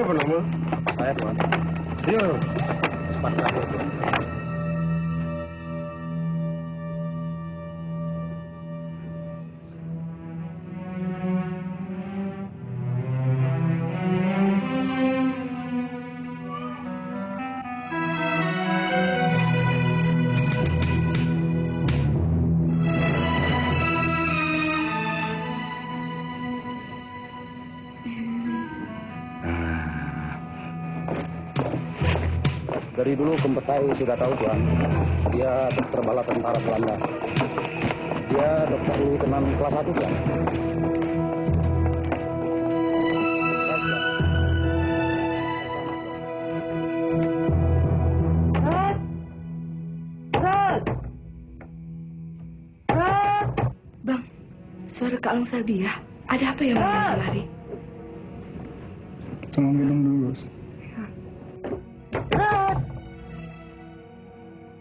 Siapa nama? Saya, Tuan. Iya. Cepat terakhir, Tuan. Dari dulu Kumpetai sudah tahu, Tuan. Dia dokter bala tentara Belanda. Dia dokter lieutenant kelas 1, Tuan. Bang, suara Kak Long Salbiah. Ada apa ya Bang kemari? Tolong minum dulu, Bos.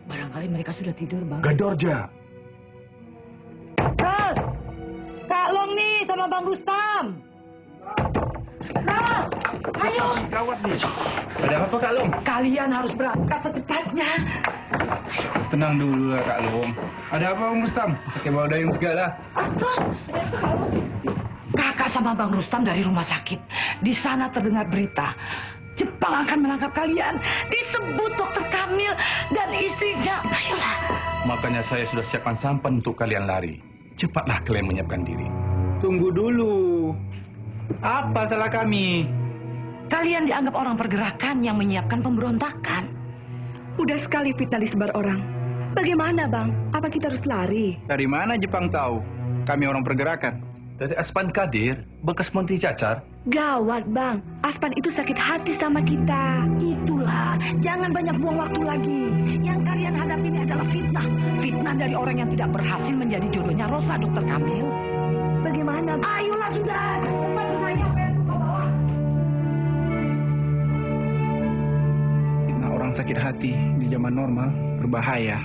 Barangkali mereka sudah tidur, Bang. Gadorja. Ras! Kak Long nih sama Bang Rustam. Ras! Ayo! Gawat nih. Ada apa, Kak Long? Kalian harus berangkat secepatnya. Tenang dulu lah, Kak Long. Ada apa, Bang Rustam? Pakai bawa dayung segala. Terus, Kakak sama Bang Rustam dari rumah sakit. Di sana terdengar berita. Jepang akan menangkap kalian. Disebut Dokter Kamil dan istrinya. Ayolah. Makanya saya sudah siapkan sampan untuk kalian lari. Cepatlah kalian menyiapkan diri. Tunggu dulu. Apa salah kami? Kalian dianggap orang pergerakan yang menyiapkan pemberontakan. Udah sekali fitnah disebar orang. Bagaimana Bang? Apa kita harus lari? Dari mana Jepang tahu? Kami orang pergerakan. Dari Aspan Kadir, bekas Monti Cacar. Gawat Bang, Aspan itu sakit hati sama kita. Itulah, jangan banyak buang waktu lagi. Yang kalian hadapi ini adalah fitnah. Fitnah dari orang yang tidak berhasil menjadi jodohnya Rosa, Dokter Kamil. Bagaimana? Ayolah sudah, cepat semuanya. Fitnah orang sakit hati di zaman normal berbahaya.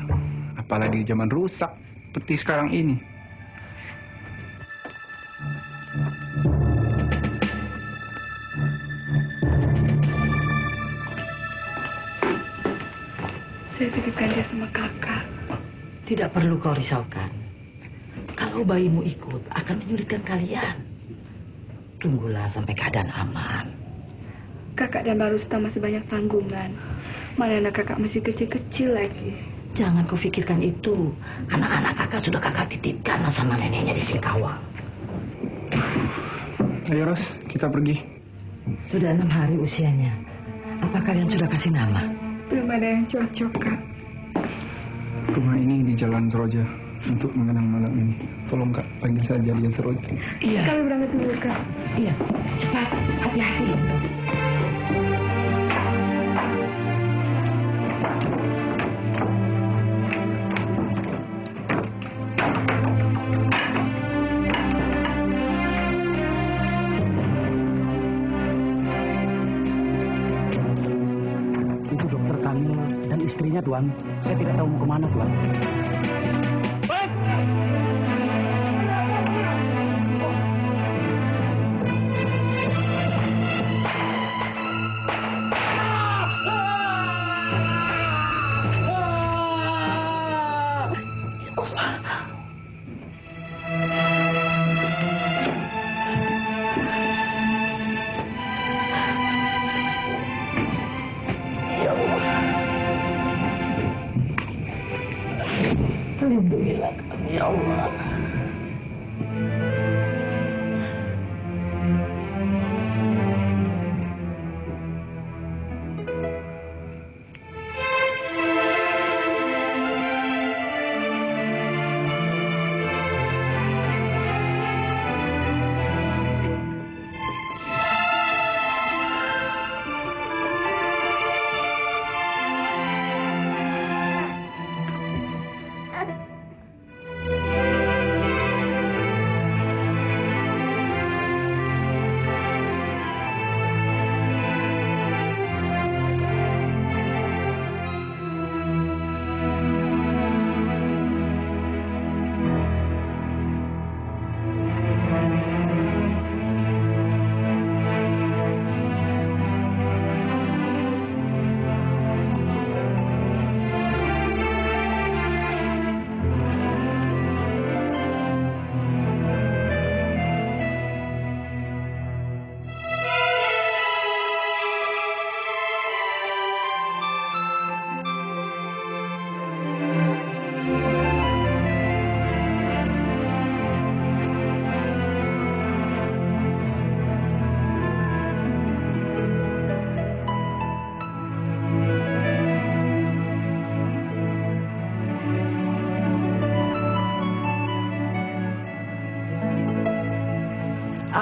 Apalagi di zaman rusak seperti sekarang ini. Saya titipkan dia sama kakak. Tidak perlu kau risaukan. Kalau bayimu ikut, akan menyulitkan kalian. Tunggulah sampai keadaan aman. Kakak dan Bang Rustam masih banyak tanggungan. Mana anak kakak masih kecil-kecil lagi. Jangan kau pikirkan itu. Anak-anak kakak sudah kakak titipkan sama neneknya di Singkawang. Ayo Ros, kita pergi. Sudah 6 hari usianya. Apa kalian sudah kasih nama? Belum ada yang cocok, Kak. Rumah ini di Jalan Seroja untuk mengenang malam ini. Tolong Kak, panggil saja dia Seroja. Iya. Kami berangkat dulu, Kak. Iya, cepat, hati-hati. Itu Dokter Kamil dan istrinya, Tuan. Saya tidak tahu mau kemana, Tuan. Lindungilah kami, ya Allah.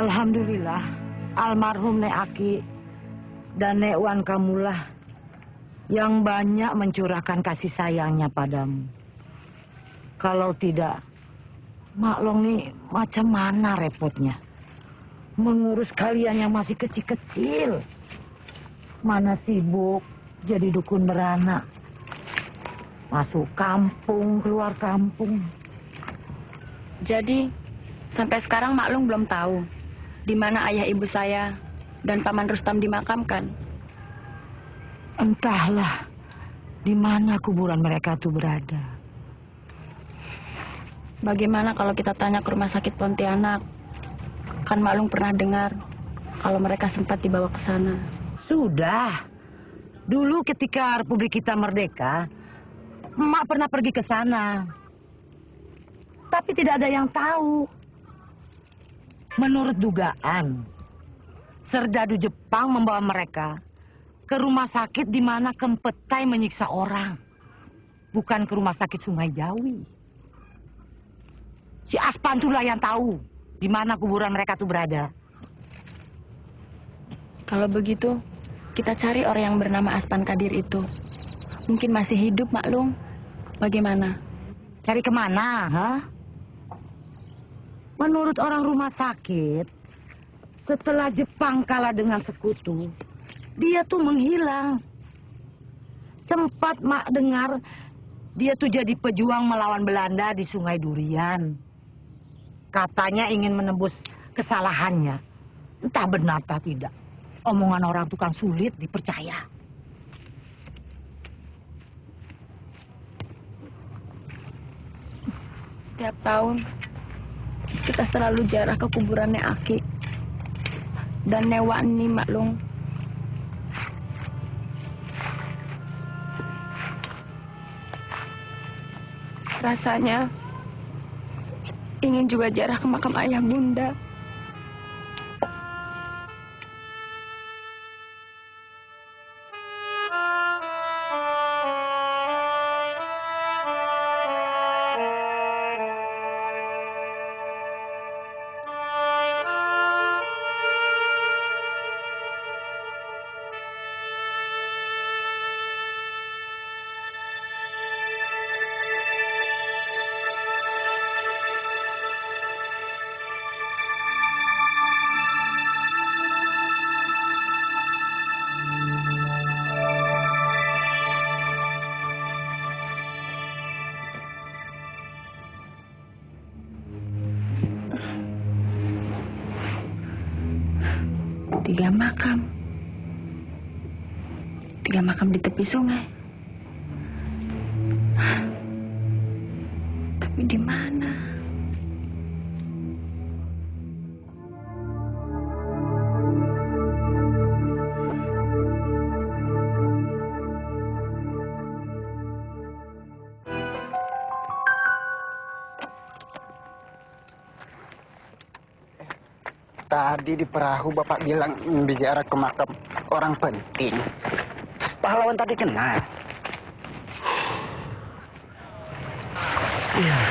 Alhamdulillah, almarhum Nek Aki dan Nek Wan kamulah yang banyak mencurahkan kasih sayangnya padamu. Kalau tidak, Mak Long nih macam mana repotnya mengurus kalian yang masih kecil-kecil. Mana sibuk jadi dukun beranak. Masuk kampung, keluar kampung. Jadi, sampai sekarang Mak Long belum tahu di mana ayah ibu saya dan Paman Rustam dimakamkan. Entahlah di mana kuburan mereka itu berada. Bagaimana kalau kita tanya ke rumah sakit Pontianak? Kan Mak Long pernah dengar kalau mereka sempat dibawa ke sana. Sudah. Dulu ketika Republik kita merdeka, Emak pernah pergi ke sana. Tapi tidak ada yang tahu. Menurut dugaan, serdadu Jepang membawa mereka ke rumah sakit di mana Kempetai menyiksa orang. Bukan ke rumah sakit Sungai Jawi. Si Aspan itulah yang tahu di mana kuburan mereka itu berada. Kalau begitu, kita cari orang yang bernama Aspan Kadir itu. Mungkin masih hidup, Mak Long. Bagaimana? Cari kemana, ha? Menurut orang rumah sakit, setelah Jepang kalah dengan sekutu, dia tuh menghilang. Sempat Mak dengar, dia tuh jadi pejuang melawan Belanda di Sungai Durian. Katanya ingin menebus kesalahannya. Entah benar atau tidak. Omongan orang itu kan sulit dipercaya. Setiap tahun, kita selalu jarah ke kuburan Nek Aki dan Nek Wani, Mak Long. Rasanya ingin juga jarah ke makam ayah bunda. Tiga makam di tepi sungai. Tapi di mana? Tadi di perahu Bapak bilang bicara ke makam orang penting. Pahlawan tadi kenal. Ya.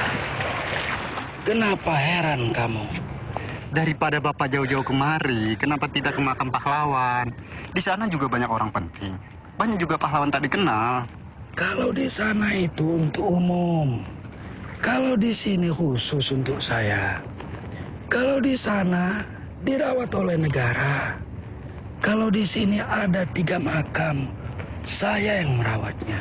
Kenapa heran kamu? Daripada Bapak jauh-jauh kemari, kenapa tidak ke makam pahlawan? Di sana juga banyak orang penting. Banyak juga pahlawan tak dikenal. Kalau di sana itu untuk umum. Kalau di sini khusus untuk saya. Kalau di sana dirawat oleh negara. Kalau di sini ada 3 makam, saya yang merawatnya.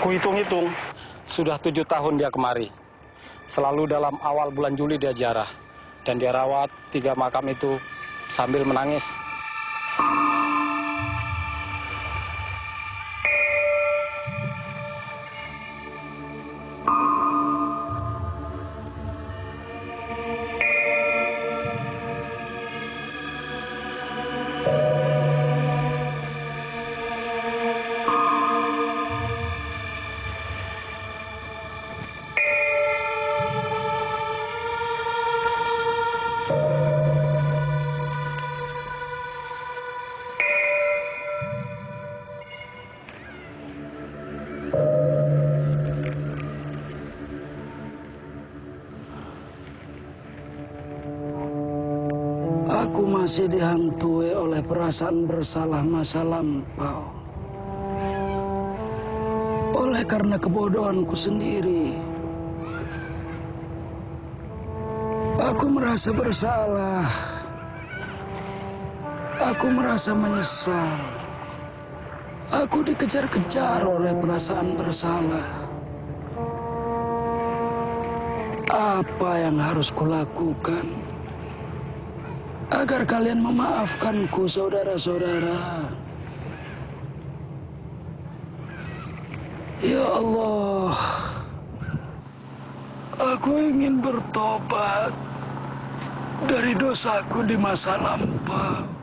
Kuhitung-hitung, sudah 7 tahun dia kemari. Selalu dalam awal bulan Juli dia ziarah. Dan dia rawat 3 makam itu sambil menangis. Aku masih dihantui oleh perasaan bersalah masa lampau. Oleh karena kebodohanku sendiri. Aku merasa bersalah. Aku merasa menyesal. Aku dikejar-kejar oleh perasaan bersalah. Apa yang harus kulakukan agar kalian memaafkanku, saudara-saudara? Ya Allah, aku ingin bertobat dari dosaku di masa lampau.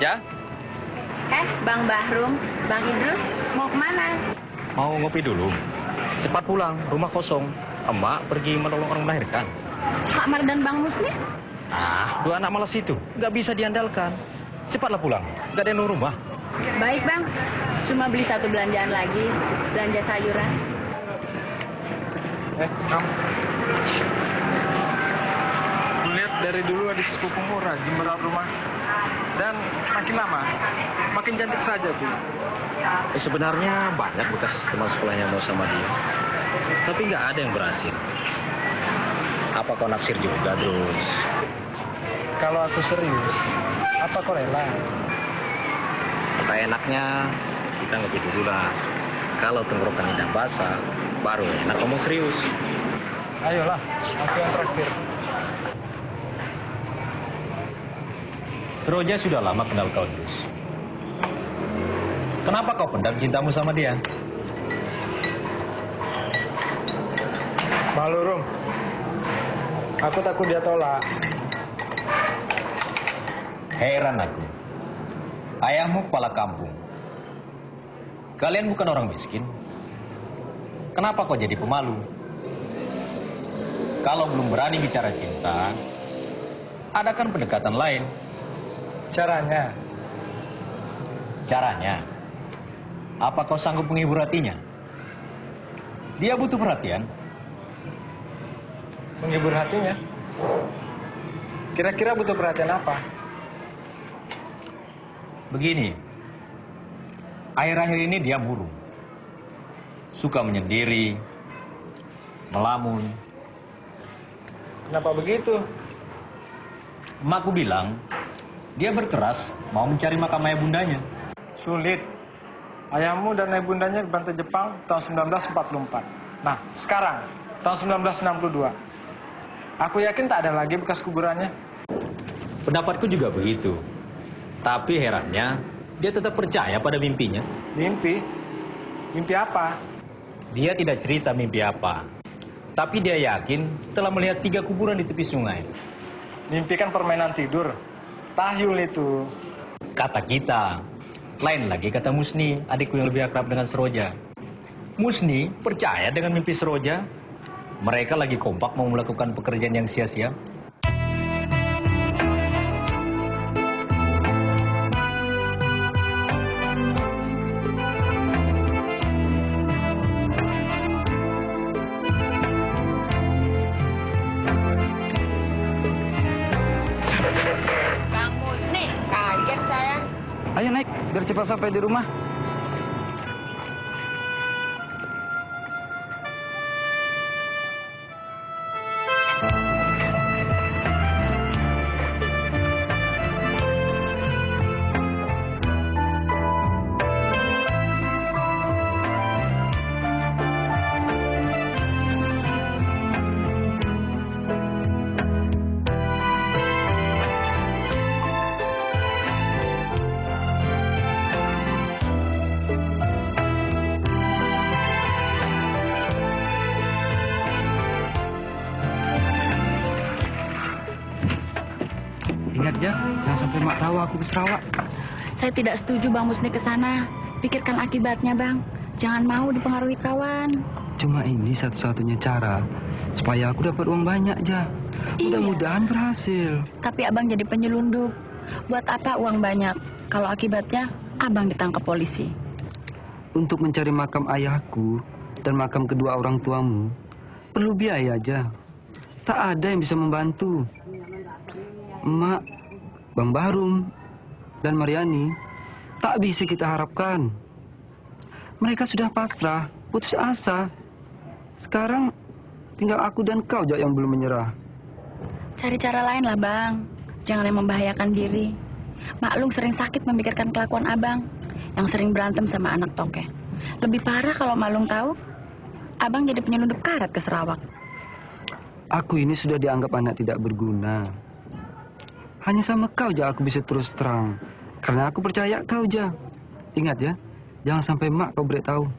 Ya, Bang Bahrum, Bang Idrus, mau kemana? mau ngopi dulu. Cepat pulang, rumah kosong. Emak pergi menolong orang melahirkan. Pak Mar dan Bang Musni? Dua anak malas itu, nggak bisa diandalkan. Cepatlah pulang, nggak ada yang nunggu rumah. Baik Bang, cuma beli satu belanjaan lagi, belanja sayuran. Melihat dari dulu adik sepupumu rajin merawat rumah. Dan makin lama, makin cantik saja, Bu. Sebenarnya banyak bekas teman sekolahnya mau sama dia. Tapi nggak ada yang berhasil. Apa kau naksir juga terus? Kalau aku serius, apa kau rela? Kata enaknya, kita ngopi dulu lah. Kalau tenggorokan udah basah, baru enak ngomong serius. Ayolah, aku yang terakhir. Seroja sudah lama kenal kau terus. Kenapa kau pendam cintamu sama dia? Malu, Rum. Aku takut dia tolak. Heran aku. Ayahmu kepala kampung. Kalian bukan orang miskin. Kenapa kau jadi pemalu? Kalau belum berani bicara cinta, adakan pendekatan lain. Caranya, Caranya, apa kau sanggup menghibur hatinya? Dia butuh perhatian. menghibur hatinya. Kira-kira butuh perhatian apa? Begini, akhir-akhir ini dia murung. Suka menyendiri, melamun. Kenapa begitu? Emakku bilang, dia berkeras mau mencari makam ayah bundanya. Sulit. Ayahmu dan ayah bundanya dibantai Jepang tahun 1944. Nah, sekarang, tahun 1962. Aku yakin tak ada lagi bekas kuburannya. Pendapatku juga begitu. Tapi herannya, dia tetap percaya pada mimpinya. Mimpi? Mimpi apa? Dia tidak cerita mimpi apa. Tapi dia yakin telah melihat 3 kuburan di tepi sungai. Mimpi kan permainan tidur. Tahyul itu. Kata kita. Lain lagi kata Musni, adikku yang lebih akrab dengan Seroja. Musni percaya dengan mimpi Seroja. Mereka lagi kompak mau melakukan pekerjaan yang sia-sia. Bang Musni, kaget saya. Ayo naik, biar cepat sampai di rumah. Ingat ya, jangan sampai mak tahu aku ke Sarawak. Saya tidak setuju Bang Musni ke sana. Pikirkan akibatnya, Bang. Jangan mau dipengaruhi kawan. Cuma ini satu-satunya cara supaya aku dapat uang banyak, Ja. Mudah-mudahan berhasil. Tapi abang jadi penyelundup. Buat apa uang banyak kalau akibatnya abang ditangkap polisi? Untuk mencari makam ayahku dan makam kedua orang tuamu, perlu biaya aja. Tak ada yang bisa membantu. Emak, Bang Barum, dan Mariani tak bisa kita harapkan. Mereka sudah pasrah, putus asa. Sekarang tinggal aku dan kau Jak yang belum menyerah. Cari cara lain lah bang. Jangan yang membahayakan diri. Maklum sering sakit memikirkan kelakuan abang yang sering berantem sama anak toke. Lebih parah kalau Maklum tahu abang jadi penyelundup karet ke Sarawak. Aku ini sudah dianggap anak tidak berguna. Hanya sama kau Jak aku bisa terus terang. Karena aku percaya kau Jak. Ingat ya, jangan sampai mak kau beritahu.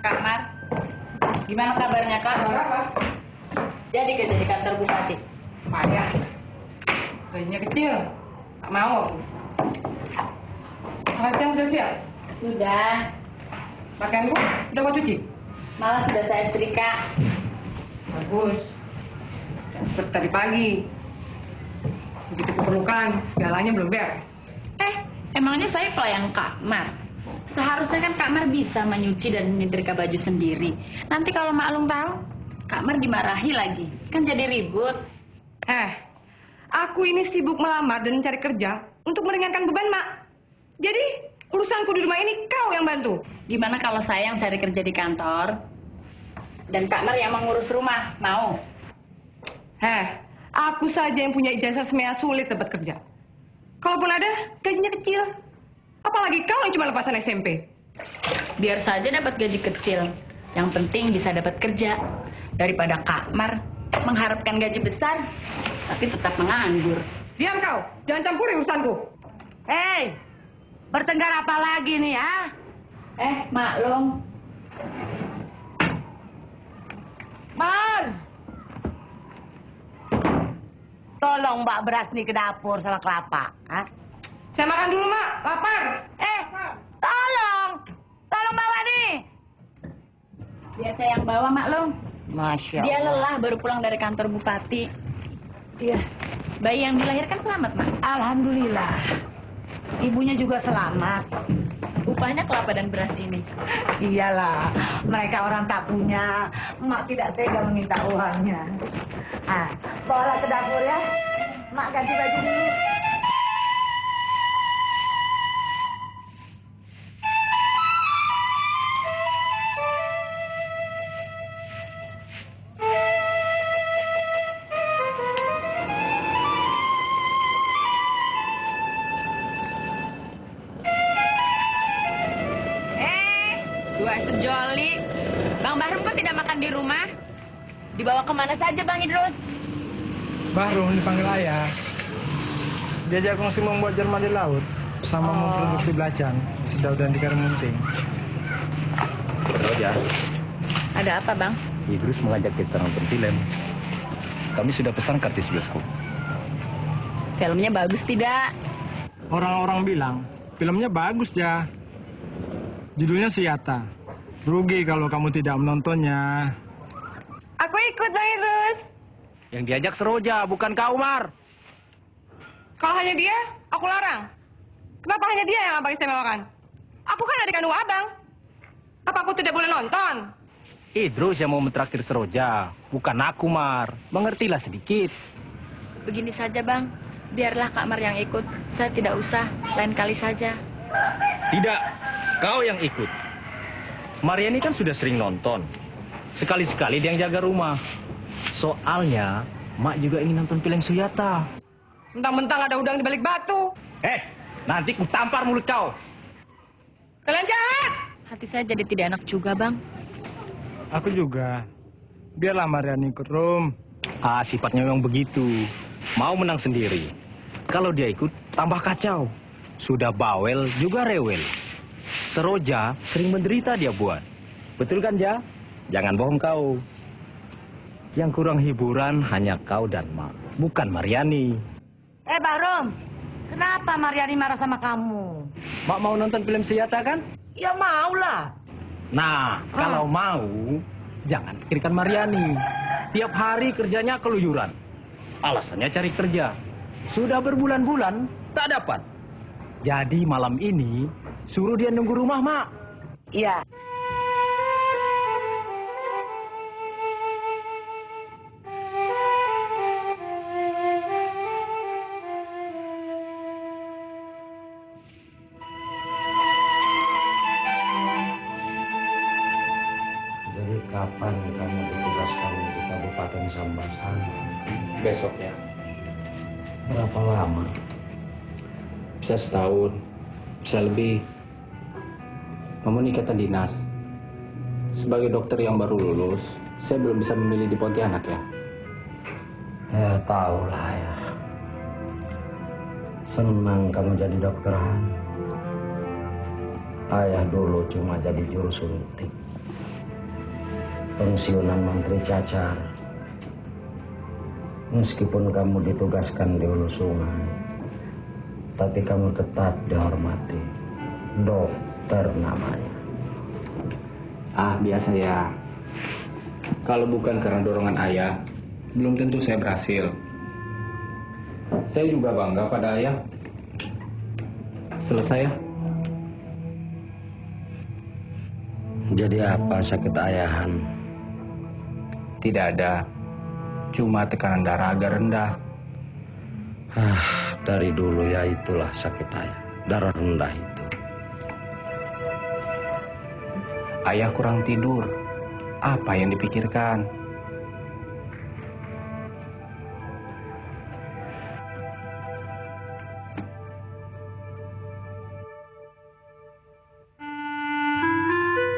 Kak Mar, gimana kabarnya Kak? Jadi kerja di kantor Bupati? Payah. Gajinya kecil. Tak mau aku. Makan siang sudah siap? Sudah. Pakaianku udah kau cuci? Malah sudah saya setrika. Bagus. Seperti tadi pagi. Begitu kuperlukan, segalanya belum beres. Emangnya saya pelayan Kak Mar? Seharusnya kan Kak Mar bisa menyuci dan menyetrika baju sendiri. Nanti kalau Maklum tahu, Kak Mar dimarahi lagi. Kan jadi ribut. Aku ini sibuk melamar dan mencari kerja untuk meringankan beban, Mak. Jadi, urusanku di rumah ini kau yang bantu. Gimana kalau saya yang cari kerja di kantor dan Kak Mar yang mengurus rumah? Mau? Aku saja yang punya ijazah semea sulit dapat kerja. Kalaupun ada, gajinya kecil. Apalagi kau yang cuma lepasan SMP. Biar saja dapat gaji kecil. Yang penting bisa dapat kerja. Daripada Kak Mar mengharapkan gaji besar, tapi tetap menganggur. Diam kau, jangan campuri urusanku. Hei, bertengkar apa lagi nih ya? Maklum. Mar, tolong Mbak beras nih ke dapur sama kelapa. Saya makan dulu, Mak. Lapar. Tolong bawa nih. Biar saya yang bawa Maklum. Masya Allah. Dia lelah baru pulang dari kantor Bupati. Iya. Bayi yang dilahirkan selamat, Mak? Alhamdulillah. Ibunya juga selamat. Upahnya kelapa dan beras ini. Iyalah, mereka orang tak punya. Mak tidak tega meminta uangnya. Bawalah ke dapur ya. Mak ganti baju dulu. Joli, Bang Bahrum kok tidak makan di rumah? Dibawa kemana saja Bang Idrus? Bahrum dipanggil ayah. Diajak kongsi membuat jerman di laut sama memproduksi belacan di Sedau dan di Karimunting. Roja, Ada apa Bang? Idrus mengajak kita nonton film. Kami sudah pesan kartis bioskop. Filmnya bagus tidak? Orang-orang bilang filmnya bagus, Ja. Judulnya Siyata. Rugi kalau kamu tidak menontonnya. Aku ikut, Bang Idrus. Yang diajak Seroja, bukan Kak Umar. Kalau hanya dia, aku larang. Kenapa hanya dia yang abang istimewakan? Aku kan adik kandung abang. Apa aku tidak boleh nonton? Idrus yang mau mentraktir Seroja, bukan aku, Mar. Mengertilah sedikit. Begini saja Bang, biarlah Kak Mar yang ikut. Saya tidak usah, lain kali saja. Tidak, kau yang ikut. Mariani kan sudah sering nonton. Sekali-sekali dia yang jaga rumah. Soalnya, Mak juga ingin nonton film Suyata. Mentang-mentang ada udang di balik batu. Nanti ku tampar mulut kau. Kalian jahat! Hati saya jadi tidak enak juga Bang. Aku juga. Biarlah Mariani ikut, Rum. Sifatnya memang begitu. Mau menang sendiri. Kalau dia ikut, tambah kacau. Sudah bawel, juga rewel. Seroja sering menderita dia buat. Betul kan, Ja? Jangan bohong kau. Yang kurang hiburan hanya kau dan Mak, bukan Mariani. Bahrum, kenapa Mariani marah sama kamu? Mak mau nonton film Suyata kan? Ya maulah. Nah, kalau mau, jangan pikirkan Mariani. Tiap hari kerjanya keluyuran. Alasannya cari kerja. Sudah berbulan-bulan, tak dapat. Jadi malam ini, suruh dia nunggu rumah, Mak. Iya. Jadi kapan kamu ditugaskan di Kabupaten Sambasan? Besok ya. Berapa lama? Bisa setahun, bisa lebih. Kamu ikatan dinas. Sebagai dokter yang baru lulus, saya belum bisa memilih di Pontianak ya. Ya tahulah ya. Senang kamu jadi dokteran. Ayah dulu cuma jadi juru suntik. Pensiunan Menteri Cacar. Meskipun kamu ditugaskan di hulu sungai, tapi kamu tetap dihormati. Dokter namanya. Biasa ya. Kalau bukan karena dorongan ayah, belum tentu saya berhasil. Saya juga bangga pada ayah. Selesai ya? Jadi apa sakit ayahan? Tidak ada. Cuma tekanan darah agak rendah. Dari dulu ya itulah sakit ayah. Darah rendah itu. Ayah kurang tidur. Apa yang dipikirkan?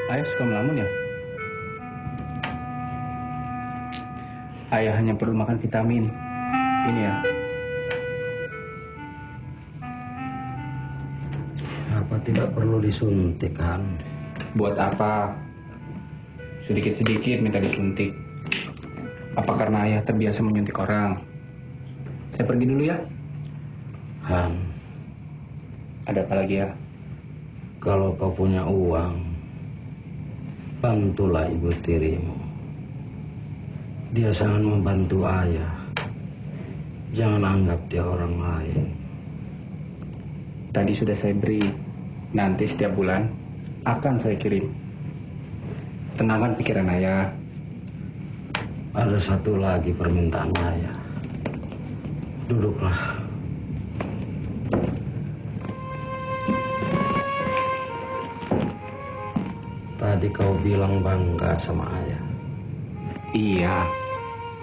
Ayah suka melamun ya? Ayah hanya perlu makan vitamin. Ini ya. Apa tidak perlu disuntik kan? Buat apa? Sedikit-sedikit minta disuntik. Apa karena ayah terbiasa menyuntik orang? Saya pergi dulu ya. Han, Ada apa lagi ya? kalau kau punya uang, bantulah ibu tirimu. Dia sangat membantu ayah. Jangan anggap dia orang lain. Tadi sudah saya beri. Nanti setiap bulan akan saya kirim. Tenangkan pikiran ayah. Ada satu lagi permintaan ayah. Duduklah. Tadi kau bilang bangga sama ayah. Iya,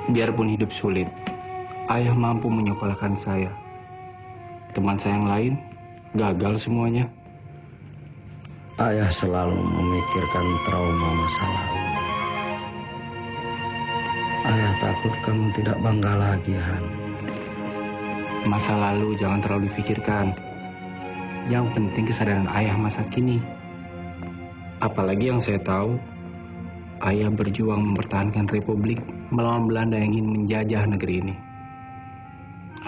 biarpun hidup sulit, ayah mampu menyekolahkan saya. Teman saya yang lain gagal semuanya. Ayah selalu memikirkan trauma masa lalu. Ayah takut kamu tidak bangga lagi, Han. Masa lalu jangan terlalu dipikirkan. Yang penting kesadaran ayah masa kini. Apalagi yang saya tahu, ayah berjuang mempertahankan republik melawan Belanda yang ingin menjajah negeri ini.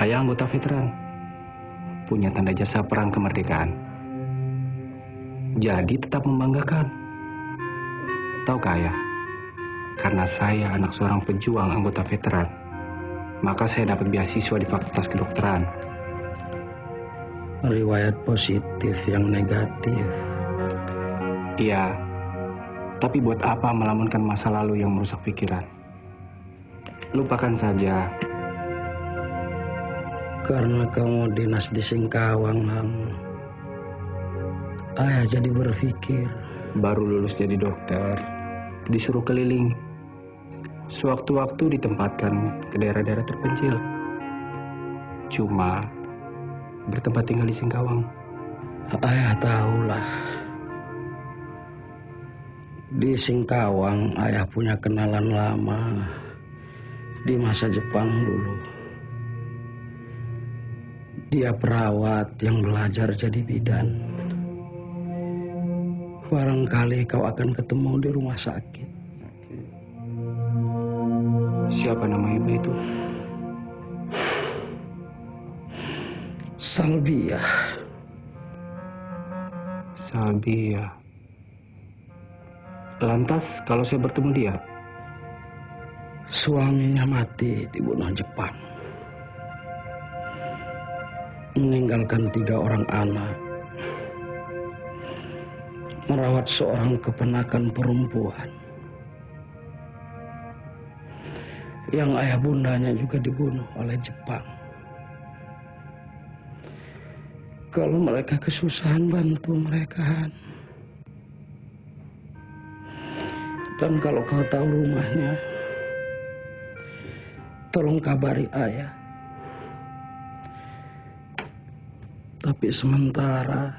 Ayah anggota veteran, punya tanda jasa perang kemerdekaan. Jadi tetap membanggakan. Tahukah ayah, karena saya anak seorang pejuang anggota veteran, maka saya dapat beasiswa di Fakultas Kedokteran. Riwayat positif yang negatif. Iya, tapi buat apa melamunkan masa lalu yang merusak pikiran? Lupakan saja. Karena kamu dinas di Singkawang, Han. Ayah jadi berpikir. Baru lulus jadi dokter, disuruh keliling. Sewaktu-waktu ditempatkan ke daerah-daerah terpencil. Cuma bertempat tinggal di Singkawang. Ayah tahulah. Di Singkawang, ayah punya kenalan lama di masa Jepang dulu. Dia perawat yang belajar jadi bidan. Barangkali kau akan ketemu di rumah sakit. Siapa nama ibu itu? Salbia. Salbia. Lantas kalau saya bertemu dia? Suaminya mati dibunuh Jepang. Meninggalkan 3 orang anak. Merawat seorang keponakan perempuan. Yang ayah bundanya juga dibunuh oleh Jepang. Kalau mereka kesusahan, bantu mereka, Han. Dan kalau kau tahu rumahnya, tolong kabari ayah. Tapi sementara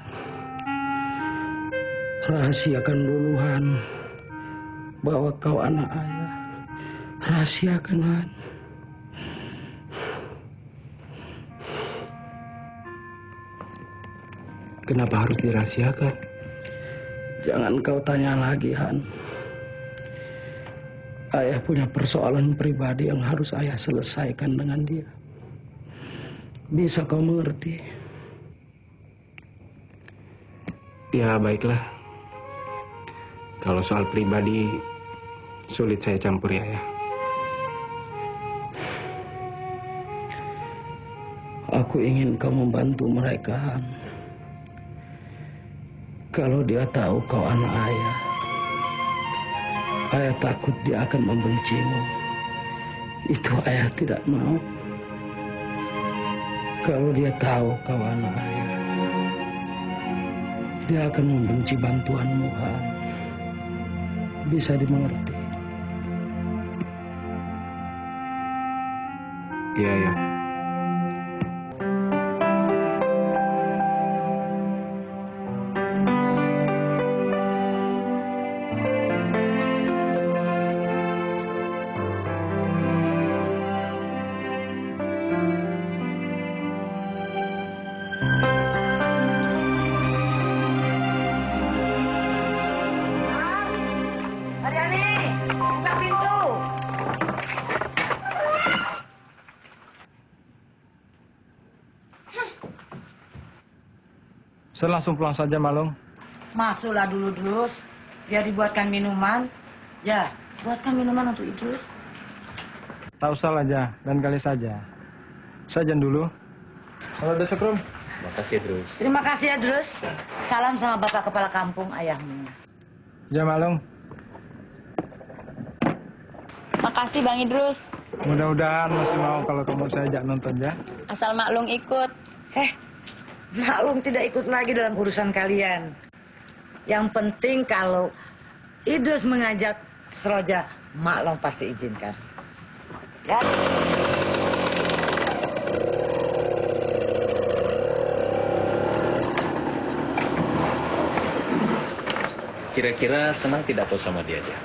rahasiakan dulu, Han, bahwa kau anak ayah. Rahasiakan, Han. Kenapa harus dirahasiakan? Jangan kau tanya lagi, Han. Ayah punya persoalan pribadi yang harus ayah selesaikan dengan dia. Bisa kau mengerti? Ya, baiklah. Kalau soal pribadi, sulit saya campuri ayah. Aku ingin kau membantu mereka, Han. Kalau dia tahu kau anak ayah, ayah takut dia akan membencimu. Itu ayah tidak mau. Kalau dia tahu kau anak ayah, dia akan membenci bantuanmu, Han. Bisa dimengerti? Iya, ya. Saya langsung pulang saja, Malung. Masuklah dulu, Idrus. Biar dibuatkan minuman. Ya, buatkan minuman untuk Idrus. Tak usah aja, dan kali saja. Saya jalan dulu. Halo, besok, Rum. Makasih, Idrus. Terima kasih ya, Idrus. Salam sama Bapak Kepala Kampung ayahmu. Ya, Malung. Makasih Bang Idrus. Mudah-mudahan masih mau kalau kamu saya ajak nonton ya. Asal Maklung ikut. Maklum tidak ikut lagi dalam urusan kalian. Yang penting kalau Idrus mengajak Seroja, Maklum pasti izinkan. Ya. Kira-kira senang tidak kau sama dia aja?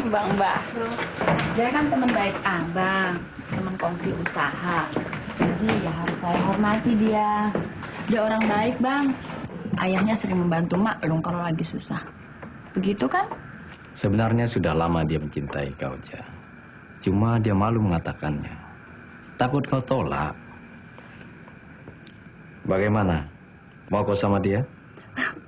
Bang Bahru, dia kan teman baik abang, teman kongsi usaha. Jadi ya harus saya hormati dia. Dia orang baik, Bang. Ayahnya sering membantu maklum kalau lagi susah. Begitu kan? Sebenarnya sudah lama dia mencintai kau, Ja. Cuma dia malu mengatakannya. Takut kau tolak. Bagaimana? Mau kau sama dia?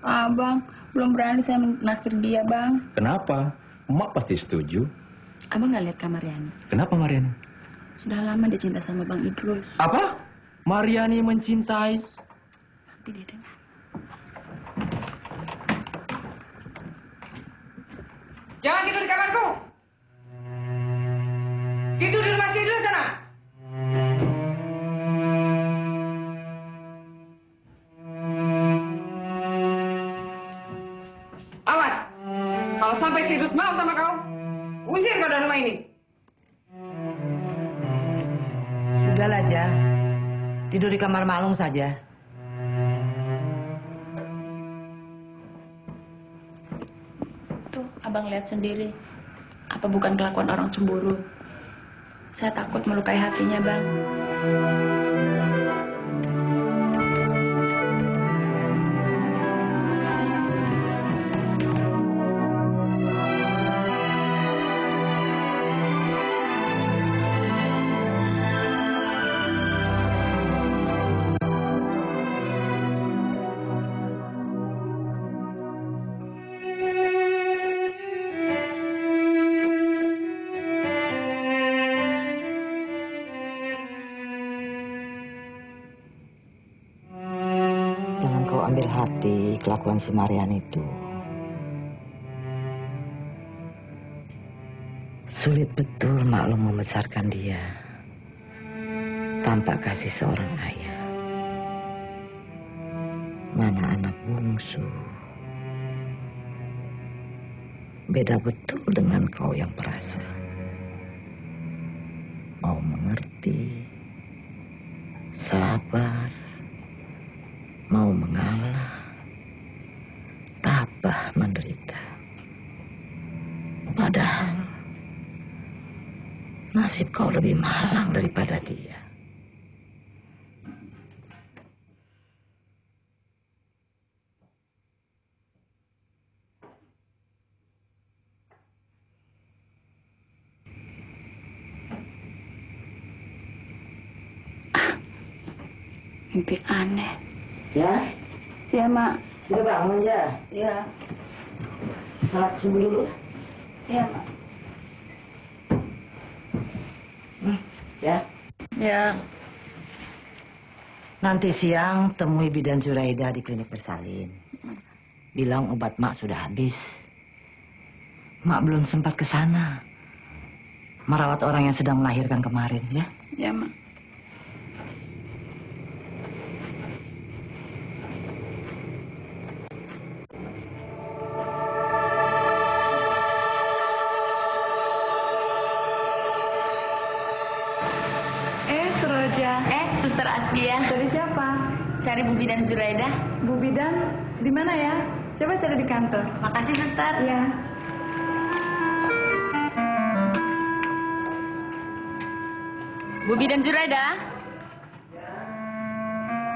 Abang, belum berani saya menaksir dia, Bang. Kenapa? Emak pasti setuju. Abang nggak lihat Kak Mariani? Kenapa Mariani? Sudah lama dia cinta sama Bang Idrus. Apa? Mariani mencintai? Nanti dia dengar. Jangan tidur di kamarku. Tidur di rumah si Idrus sana. Awas, kalau sampai si Idrus mau sama kau, usir kau dari rumah ini. Sudahlah, Ja. Tidur di kamar Malung saja. Tuh, abang lihat sendiri. Apa bukan kelakuan orang cemburu? Saya takut melukai hatinya, Bang. Jangan kau ambil hati kelakuan si Marian itu. Sulit betul maklum membesarkan dia tanpa kasih seorang ayah. Mana anak bungsu. Beda betul dengan kau yang perasa. Mau mengerti, sabar, mau mengalah, tabah menderita. Padahal nasib kau lebih malang daripada dia. Mimpi aneh. Ya, Ya, Mak. sudah bangun ya? Ya. Salat subuh dulu. Ya, Mak. Ya. Ya. Nanti siang temui Bidan Zuraida di klinik bersalin. Bilang obat Mak sudah habis. Mak belum sempat ke sana. Merawat orang yang sedang melahirkan kemarin, ya? Ya, Mak. Seroja. Suster Askia. Dari siapa? Cari Bu Bidan Zuraida. Bu Bidan, di mana ya? Coba cari di kantor. Makasih, Suster. Iya. Bu Bidan Zuraida.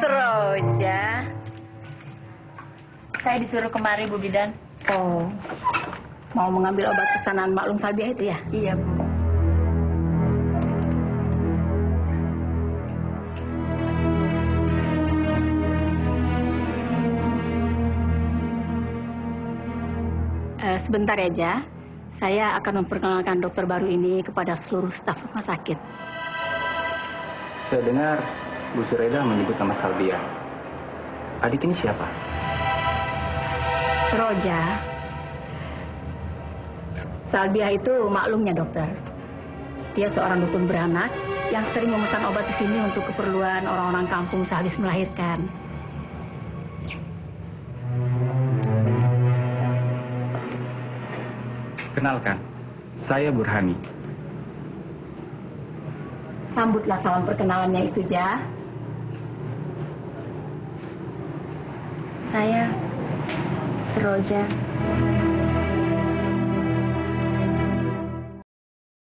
Seroja. Saya disuruh kemari, Bu Bidan. Oh. Mau mengambil obat pesanan Maklum Salbiah itu ya? Iya, Bu. Sebentar ya, Ja. Saya akan memperkenalkan dokter baru ini kepada seluruh staf rumah sakit. Saya dengar Bu Zuraida menyebut nama Salbiah. Adik ini siapa? Seroja. Salbiah itu maklumnya dokter. Dia seorang dukun beranak yang sering memesan obat di sini untuk keperluan orang-orang kampung sehabis melahirkan. Kenalkan, saya Burhani. Sambutlah salam perkenalannya itu, Ja. Saya Seroja.